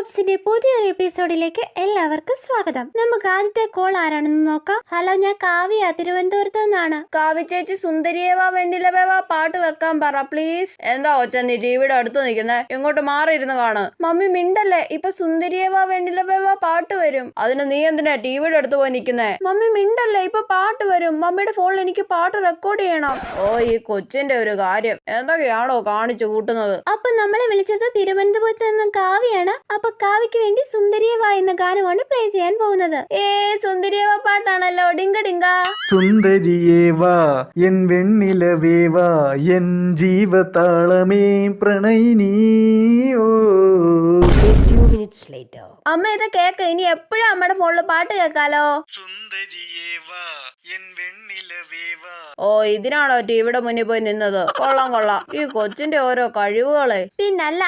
പോപ്സിന്റെ പുതിയൊരു എപ്പിസോഡിലേക്ക് എല്ലാവർക്കും സ്വാഗതം. നമുക്ക് ആദ്യത്തെ കോൾ ആരാണെന്ന് നോക്കാം. ഹലോ, ഞാൻ കാവ്യ, തിരുവനന്തപുരത്ത് നിന്നാണ്. കാവ്യ ചേച്ചി സുന്ദരിയേവാ വെണ്ടിലവേവാ പാട്ട് വെക്കാൻ പറ പ്ലീസ്. എന്താ ഒച്ച നീ ടിവിയുടെ അടുത്ത് നിൽക്കുന്നേ? ഇങ്ങോട്ട് മാറിയിരുന്ന് കാണ്. മമ്മി മിണ്ടല്ലേ, ഇപ്പൊ സുന്ദരിയേവാ വെണ്ടിലവേവാ പാട്ട് വരും. അതിന് നീ എന്തിനാ ടിവിയുടെ അടുത്ത് പോയി നിൽക്കുന്നേ? മമ്മി മിണ്ടല്ലേ, ഇപ്പൊ പാട്ട് വരും. മമ്മിയുടെ ഫോണിൽ എനിക്ക് പാട്ട് റെക്കോർഡ് ചെയ്യണം. ഓ, ഈ കൊച്ചിന്റെ ഒരു കാര്യം എന്തൊക്കെയാണോ കാണിച്ചു കൂട്ടുന്നത്. അപ്പൊ നമ്മളെ വിളിച്ചത് തിരുവനന്തപുരത്ത് നിന്ന് കാവ്യാണ്. അപ്പൊ കാവ്യക്ക് വേണ്ടി സുന്ദരിയേവാ എന്ന ഗാനമാണ് പ്ലേ ചെയ്യാൻ പോകുന്നത്. സുന്ദരിയേവാ പാട്ടാണല്ലോ. ഡിങ്ക ഡിങ്ക. സുന്ദരിയേവാ എൻ വെണ്ണിലവേവാ എൻ ജീവതാളമേ പ്രണയിനിയോ. അമ്മ ഇത് കേക്ക്. ഇനി എപ്പോഴും അമ്മയുടെ ഫോണിൽ പാട്ട് കേൾക്കാലോ. സുന്ദരിയേവാ എൻ വെണ്ണിലവേവാ. ഓ, ഇതിനാണോ ടിവിയുടെ മുന്നിൽ പോയി നിന്നത്? കൊള്ളാം കൊള്ളാം, ഈ കൊച്ചിന്റെ ഓരോ കഴിവുകളെ. പിന്നല്ല.